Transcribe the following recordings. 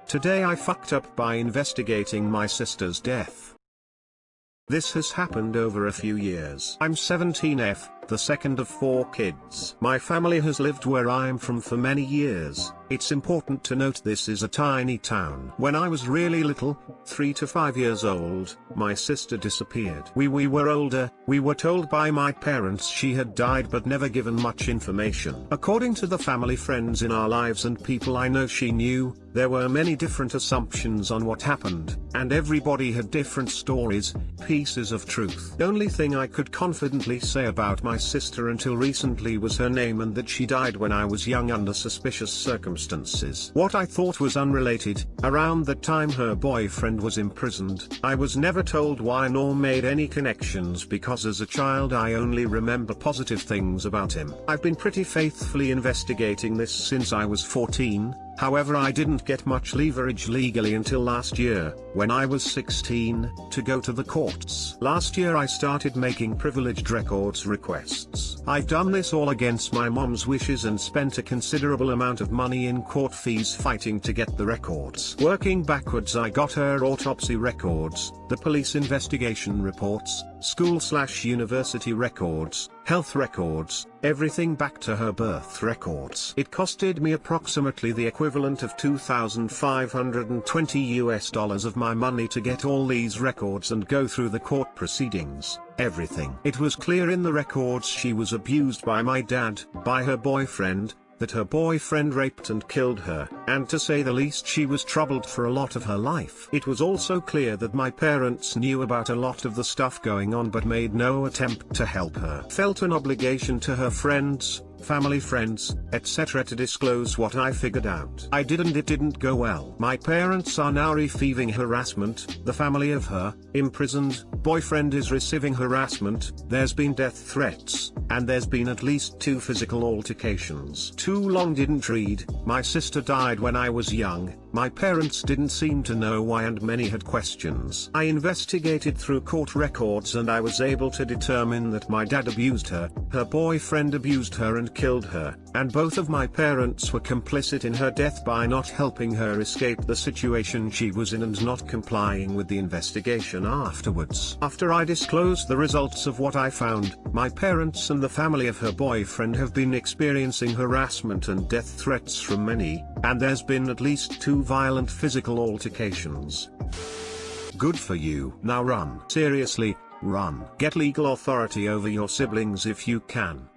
Today I fucked up by investigating my sister's death. This has happened over a few years. I'm 17F, the second of 4 kids. My family has lived where I'm from for many years. It's important to note this is a tiny town. When I was really little, 3 to 5 years old, my sister disappeared. We were older, we were told by my parents she had died but never given much information. According to the family friends in our lives and people I know she knew, there were many different assumptions on what happened, and everybody had different stories, pieces of truth. The only thing I could confidently say about my sister until recently was her name and that she died when I was young under suspicious circumstances. What I thought was unrelated, around the time her boyfriend was imprisoned. I was never told why nor made any connections because as a child I only remember positive things about him. I've been pretty faithfully investigating this since I was 14. However, I didn't get much leverage legally until last year, when I was 16, to go to the courts. Last year I started making privileged records requests. I've done this all against my mom's wishes and spent a considerable amount of money in court fees fighting to get the records. Working backwards, I got her autopsy records, the police investigation reports, school/university records, health records, everything back to her birth records. It costed me approximately the equivalent of $2,520 of my money to get all these records and go through the court proceedings, everything. It was clear in the records she was abused by my dad, by her boyfriend, that her boyfriend raped and killed her, and to say the least she was troubled for a lot of her life. It was also clear that my parents knew about a lot of the stuff going on but made no attempt to help her. Felt an obligation to her friends, family friends, etc. to disclose what I figured out. I did, and it didn't go well. My parents are now receiving harassment, the family of her imprisoned boyfriend is receiving harassment, there's been death threats, and there's been at least 2 physical altercations. Too long didn't read. My sister died when I was young, my parents didn't seem to know why and many had questions. I investigated through court records and I was able to determine that my dad abused her, her boyfriend abused her and killed her, and both of my parents were complicit in her death by not helping her escape the situation she was in and not complying with the investigation afterwards. After I disclosed the results of what I found, my parents and the family of her boyfriend have been experiencing harassment and death threats from many, and there's been at least 2 violent physical altercations. Good for you. Now run. Seriously, run. Get legal authority over your siblings if you can.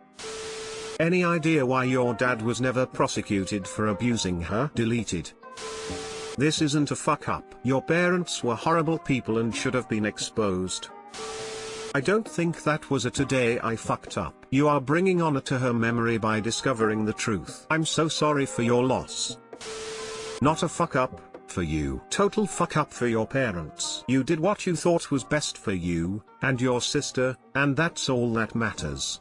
Any idea why your dad was never prosecuted for abusing her? Deleted. This isn't a fuck up. Your parents were horrible people and should have been exposed. I don't think that was a today I fucked up. You are bringing honor to her memory by discovering the truth. I'm so sorry for your loss. Not a fuck up for you. Total fuck up for your parents. You did what you thought was best for you and your sister, and that's all that matters.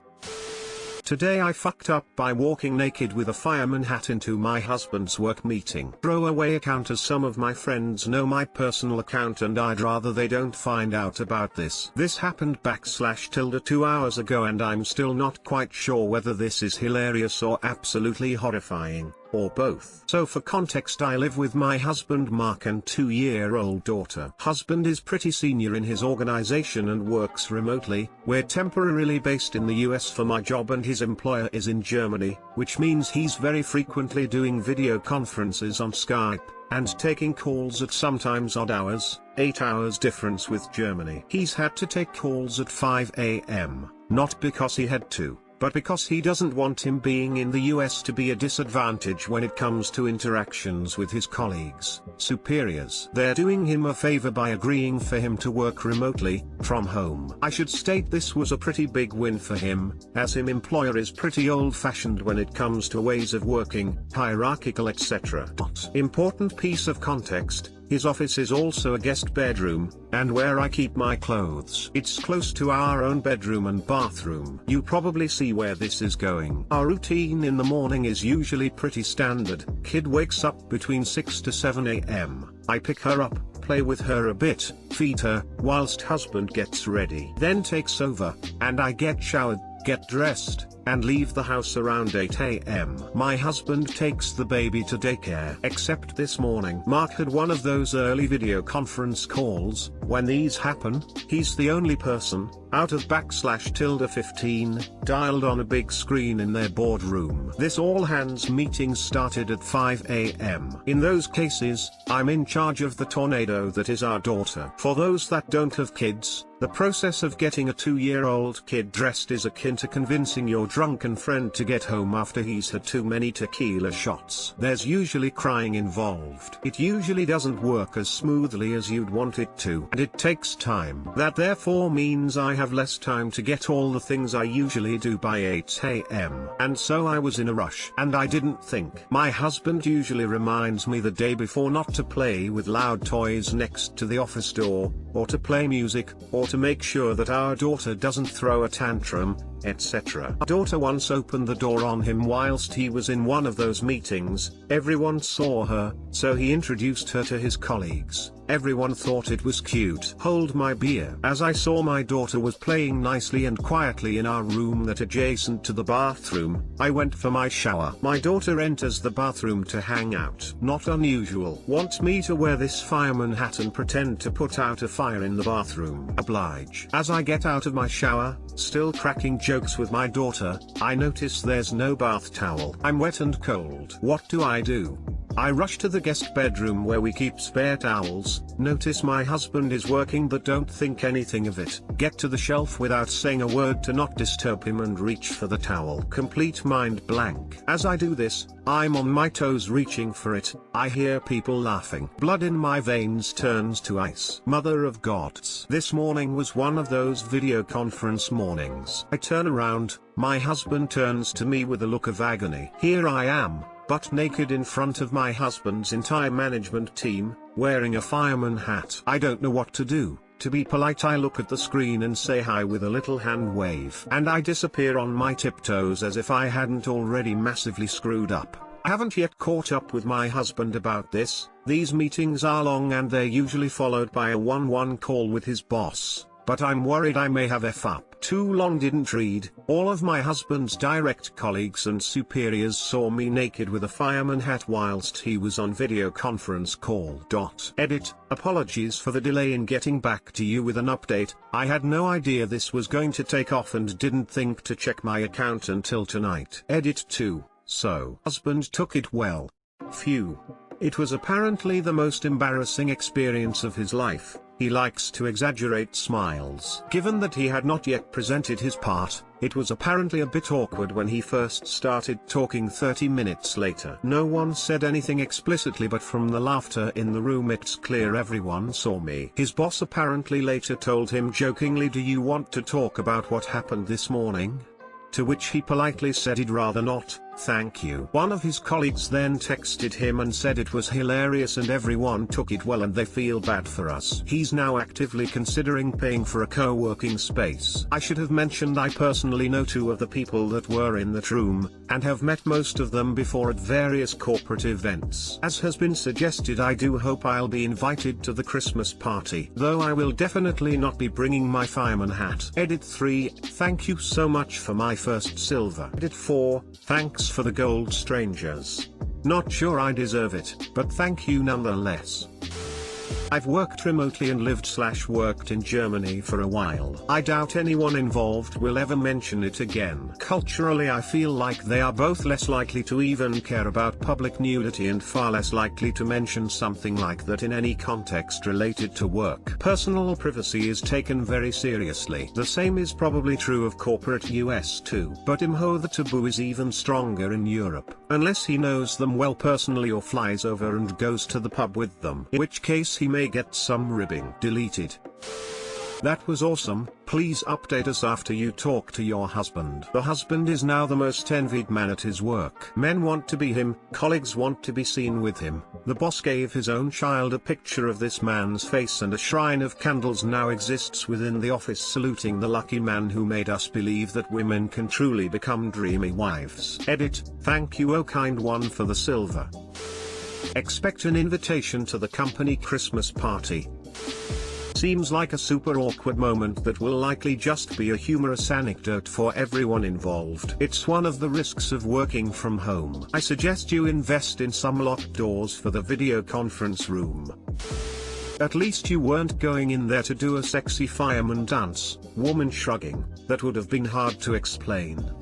Today I fucked up by walking naked with a fireman hat into my husband's work meeting. Throwaway account, as some of my friends know my personal account and I'd rather they don't find out about this. This happened /2 hours ago and I'm still not quite sure whether this is hilarious or absolutely horrifying, or both. So for context, I live with my husband Mark and 2-year-old daughter. Husband is pretty senior in his organization and works remotely. We're temporarily based in the US for my job and his employer is in Germany, which means he's very frequently doing video conferences on Skype, and taking calls at sometimes odd hours, 8 hours difference with Germany. He's had to take calls at 5 AM, not because he had to, but because he doesn't want him being in the US to be a disadvantage when it comes to interactions with his colleagues, superiors. They're doing him a favor by agreeing for him to work remotely, from home. I should state this was a pretty big win for him, as his employer is pretty old-fashioned when it comes to ways of working, hierarchical etc. Important piece of context: his office is also a guest bedroom, and where I keep my clothes. It's close to our own bedroom and bathroom. You probably see where this is going. Our routine in the morning is usually pretty standard. Kid wakes up between 6 to 7 AM. I pick her up, play with her a bit, feed her, whilst husband gets ready. Then takes over, and I get showered, get dressed, and leave the house around 8 AM. My husband takes the baby to daycare. Except this morning Mark had one of those early video conference calls. When these happen, he's the only person, out of /15, dialed on a big screen in their boardroom. This all-hands meeting started at 5 AM. In those cases, I'm in charge of the tornado that is our daughter. For those that don't have kids, the process of getting a 2-year-old kid dressed is akin to convincing your drunken friend to get home after he's had too many tequila shots. There's usually crying involved. It usually doesn't work as smoothly as you'd want it to, and it takes time. That therefore means I have less time to get all the things I usually do by 8 AM. And so I was in a rush, and I didn't think. My husband usually reminds me the day before not to play with loud toys next to the office door, or to play music, or to make sure that our daughter doesn't throw a tantrum, etc. Our daughter once opened the door on him whilst he was in one of those meetings. Everyone saw her, so he introduced her to his colleagues. Everyone thought it was cute. Hold my beer. As I saw my daughter was playing nicely and quietly in our room that adjacent to the bathroom, I went for my shower. My daughter enters the bathroom to hang out. Not unusual. Want me to wear this fireman hat and pretend to put out a fire in the bathroom? Oblige. As I get out of my shower, still cracking jokes with my daughter, I notice there's no bath towel. I'm wet and cold. What do? I rush to the guest bedroom where we keep spare towels, notice my husband is working but don't think anything of it. Get to the shelf without saying a word to not disturb him and reach for the towel. Complete mind blank. As I do this, I'm on my toes reaching for it. I hear people laughing. Blood in my veins turns to ice. Mother of gods. This morning was one of those video conference mornings. I turn around, my husband turns to me with a look of agony. Here I am, butt naked in front of my husband's entire management team, wearing a fireman hat. I don't know what to do. To be polite, I look at the screen and say hi with a little hand wave. And I disappear on my tiptoes as if I hadn't already massively screwed up. I haven't yet caught up with my husband about this. These meetings are long and they're usually followed by a one-on-one call with his boss. But I'm worried I may have F up. Too long didn't read. All of my husband's direct colleagues and superiors saw me naked with a fireman hat whilst he was on video conference call. Edit. Apologies for the delay in getting back to you with an update. I had no idea this was going to take off and didn't think to check my account until tonight. Edit 2. So, husband took it well. Phew. It was apparently the most embarrassing experience of his life. He likes to exaggerate smiles. Given that he had not yet presented his part, it was apparently a bit awkward when he first started talking 30 minutes later. No one said anything explicitly, but from the laughter in the room it's clear everyone saw me. His boss apparently later told him jokingly, "Do you want to talk about what happened this morning?" To which he politely said he'd rather not, thank you. One of his colleagues then texted him and said it was hilarious and everyone took it well and they feel bad for us. He's now actively considering paying for a co-working space. I should have mentioned I personally know 2 of the people that were in that room, and have met most of them before at various corporate events. As has been suggested, I do hope I'll be invited to the Christmas party, though I will definitely not be bringing my fireman hat. Edit 3, thank you so much for my first silver. Edit 4, thanks for the gold, strangers. Not sure I deserve it, but thank you nonetheless. I've worked remotely and lived/worked in Germany for a while. I doubt anyone involved will ever mention it again. Culturally, I feel like they are both less likely to even care about public nudity and far less likely to mention something like that in any context related to work. Personal privacy is taken very seriously. The same is probably true of corporate US too. But the taboo is even stronger in Europe. Unless he knows them well personally or flies over and goes to the pub with them, in which case he may get some ribbing. Deleted. That was awesome. Please update us after you talk to your husband. The husband is now the most envied man at his work. Men want to be him, colleagues want to be seen with him. The boss gave his own child a picture of this man's face, and a shrine of candles now exists within the office saluting the lucky man who made us believe that women can truly become dreamy wives. Edit. Thank you, oh kind one, for the silver. Expect an invitation to the company Christmas party. Seems like a super awkward moment that will likely just be a humorous anecdote for everyone involved. It's one of the risks of working from home. I suggest you invest in some locked doors for the video conference room. At least you weren't going in there to do a sexy fireman dance, woman shrugging. That would have been hard to explain.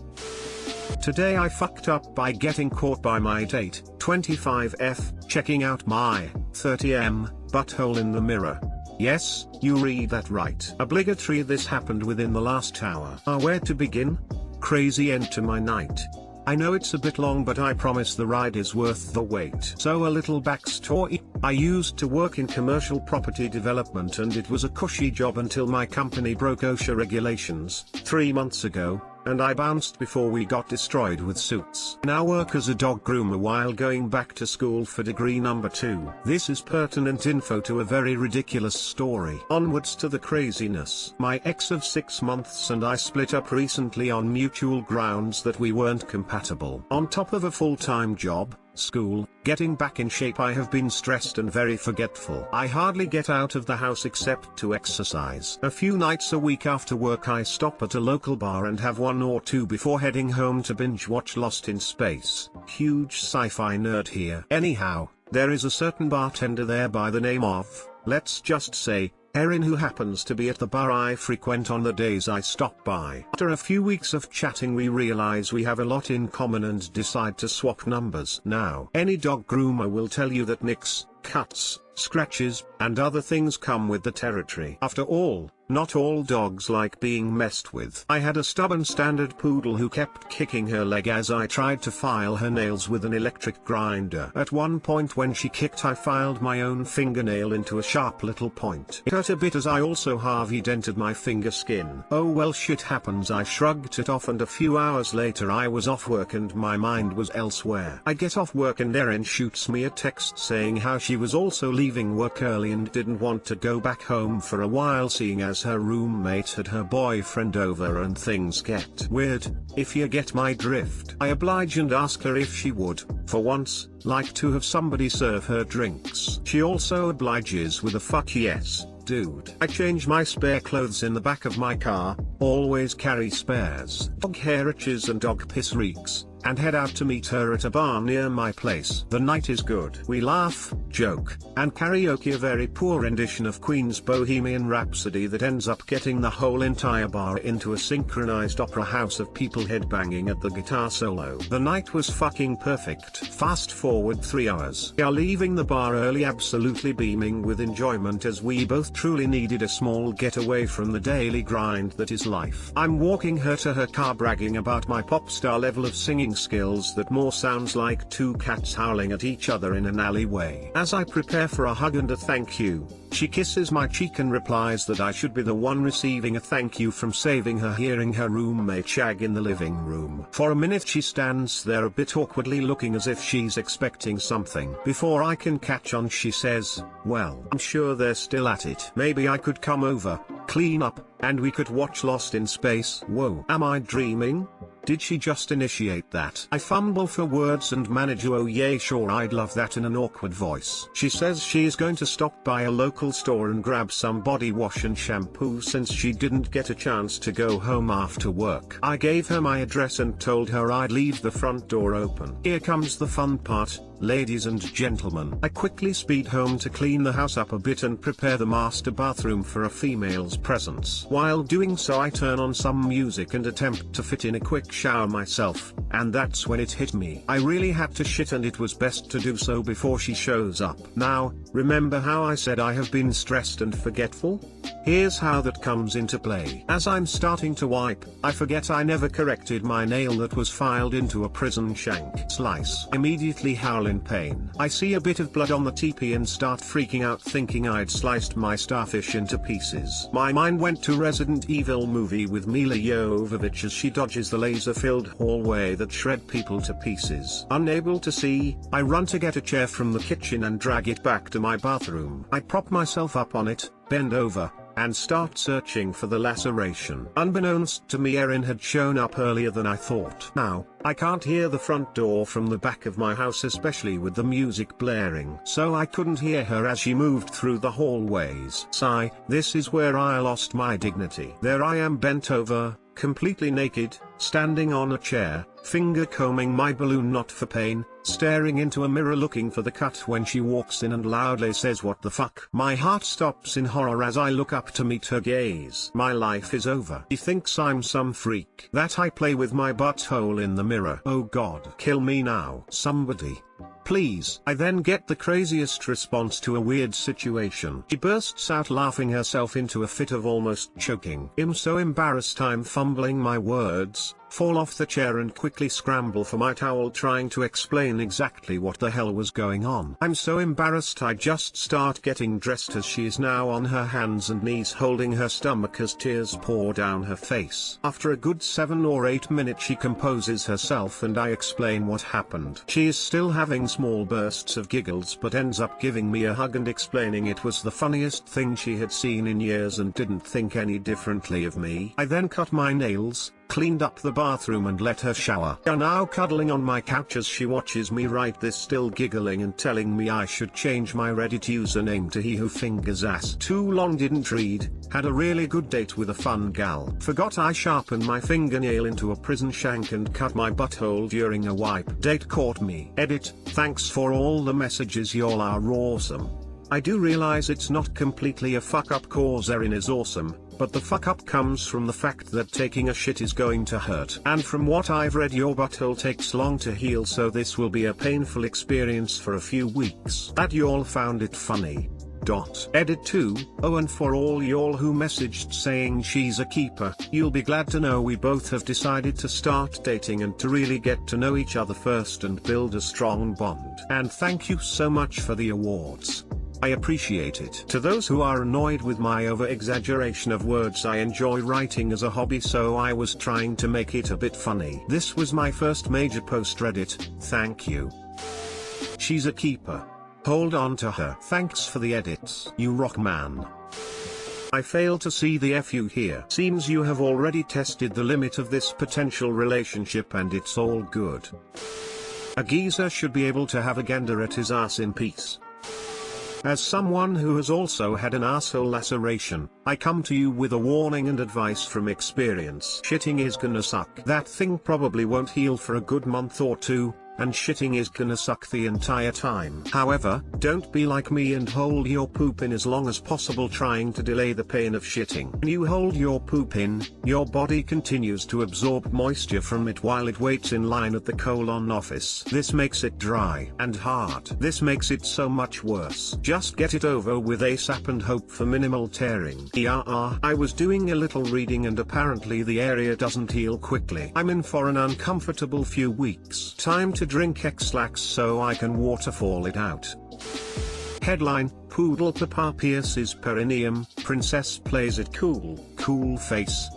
Today I fucked up by getting caught by my date, 25F, checking out my 30M butthole in the mirror. Yes, you read that right. Obligatory. This happened within the last hour. Where to begin? Crazy end to my night. I know it's a bit long, but I promise the ride is worth the wait. So a little backstory. I used to work in commercial property development, and it was a cushy job until my company broke OSHA regulations 3 months ago, and I bounced before we got destroyed with suits. Now work as a dog groomer while going back to school for degree number 2. This is pertinent info to a very ridiculous story. Onwards to the craziness. My ex of 6 months and I split up recently on mutual grounds that we weren't compatible. On top of a full-time job, school, getting back in shape, I have been stressed and very forgetful. I hardly get out of the house except to exercise. A few nights a week after work I stop at a local bar and have one or two before heading home to binge watch Lost in Space. Huge sci-fi nerd here. Anyhow, there is a certain bartender there by the name of, let's just say, Erin, who happens to be at the bar I frequent on the days I stop by. After a few weeks of chatting we realize we have a lot in common and decide to swap numbers. Now, any dog groomer will tell you that nicks, cuts, scratches, and other things come with the territory. After all, not all dogs like being messed with. I had a stubborn standard poodle who kept kicking her leg as I tried to file her nails with an electric grinder. At one point when she kicked, I filed my own fingernail into a sharp little point. It hurt a bit as I also Harvey dented my finger skin. Oh well, shit happens. I shrugged it off, and a few hours later I was off work and my mind was elsewhere. I get off work and Erin shoots me a text saying how she was also leaving work early and didn't want to go back home for a while, seeing as her roommate had her boyfriend over and things get weird, if you get my drift. I oblige and ask her if she would, for once, like to have somebody serve her drinks. She also obliges with a fuck yes, dude. I change my spare clothes in the back of my car, always carry spares, dog hair itches and dog piss reeks, and head out to meet her at a bar near my place. The night is good. We laugh, joke, and karaoke a very poor rendition of Queen's Bohemian Rhapsody that ends up getting the whole entire bar into a synchronized opera house of people headbanging at the guitar solo. The night was fucking perfect. Fast forward 3 hours. We are leaving the bar early, absolutely beaming with enjoyment as we both truly needed a small getaway from the daily grind that is life. I'm walking her to her car, bragging about my pop star level of singing skills that more sounds like two cats howling at each other in an alleyway. As I prepare for a hug and a thank you, she kisses my cheek and replies that I should be the one receiving a thank you from saving her hearing her roommate shag in the living room. For a minute she stands there a bit awkwardly, looking as if she's expecting something. Before I can catch on, she says, well, I'm sure they're still at it. Maybe I could come over, clean up, and we could watch Lost in Space. Whoa, am I dreaming? Did she just initiate that? I fumble for words and manage oh yeah sure, I'd love that in an awkward voice. She says she is going to stop by a local store and grab some body wash and shampoo since she didn't get a chance to go home after work. I gave her my address and told her I'd leave the front door open. Here comes the fun part, ladies and gentlemen. I quickly speed home to clean the house up a bit and prepare the master bathroom for a female's presence. While doing so I turn on some music and attempt to fit in a quick shower myself, and that's when it hit me. I really had to shit and it was best to do so before she shows up. Now, remember how I said I have been stressed and forgetful? Here's how that comes into play. As I'm starting to wipe, I forget I never corrected my nail that was filed into a prison shank slice. Immediately howl in pain. I see a bit of blood on the teepee and start freaking out, thinking I'd sliced my starfish into pieces. My mind went to Resident Evil movie with Mila Jovovich as she dodges the laser-filled hallway that shred people to pieces. Unable to see, I run to get a chair from the kitchen and drag it back to my bathroom. I prop myself up on it, bend over, and start searching for the laceration. Unbeknownst to me, Erin had shown up earlier than I thought. Now, I can't hear the front door from the back of my house, especially with the music blaring, so I couldn't hear her as she moved through the hallways. Sigh, this is where I lost my dignity. There I am, bent over, completely naked, standing on a chair, finger combing my balloon knot for pain, staring into a mirror looking for the cut when she walks in and loudly says, "What the fuck?" My heart stops in horror as I look up to meet her gaze. My life is over. She thinks I'm some freak that I play with my butthole in the mirror. Oh God, kill me now, somebody. Please. I then get the craziest response to a weird situation. She bursts out laughing herself into a fit of almost choking. I'm so embarrassed I'm fumbling my words, fall off the chair and quickly scramble for my towel trying to explain exactly what the hell was going on. I'm so embarrassed I just start getting dressed as she is now on her hands and knees holding her stomach as tears pour down her face. After a good 7 or 8 minutes she composes herself and I explain what happened. She is still having small bursts of giggles but ends up giving me a hug and explaining it was the funniest thing she had seen in years and didn't think any differently of me. I then cut my nails, cleaned up the bathroom and let her shower. We are now cuddling on my couch as she watches me write this, still giggling and telling me I should change my Reddit username to he who fingers ass. Too long didn't read, had a really good date with a fun gal. Forgot I sharpened my fingernail into a prison shank and cut my butthole during a wipe. Date caught me. Edit, thanks for all the messages, y'all are awesome. I do realize it's not completely a fuck up cause Erin is awesome, but the fuck up comes from the fact that taking a shit is going to hurt. And from what I've read, your butthole takes long to heal, so this will be a painful experience for a few weeks. Glad y'all found it funny. Edit 2, oh, and for all y'all who messaged saying she's a keeper, you'll be glad to know we both have decided to start dating and to really get to know each other first and build a strong bond. And thank you so much for the awards. I appreciate it. To those who are annoyed with my over-exaggeration of words, I enjoy writing as a hobby, so I was trying to make it a bit funny. This was my first major post Reddit, thank you. She's a keeper. Hold on to her. Thanks for the edits. You rock, man. I fail to see the FU here. Seems you have already tested the limit of this potential relationship and it's all good. A geezer should be able to have a gander at his ass in peace. As someone who has also had an asshole laceration, I come to you with a warning and advice from experience. Shitting is gonna suck. That thing probably won't heal for a good month or 2, and shitting is gonna suck the entire time. However, don't be like me and hold your poop in as long as possible, trying to delay the pain of shitting. When you hold your poop in, your body continues to absorb moisture from it while it waits in line at the colon office. This makes it dry and hard. This makes it so much worse. Just get it over with ASAP and hope for minimal tearing. I was doing a little reading and apparently the area doesn't heal quickly. I'm in for an uncomfortable few weeks. Time to drink X-Lax so I can waterfall it out. Headline, Poodle Papa pierces perineum, Princess plays it cool. Cool face.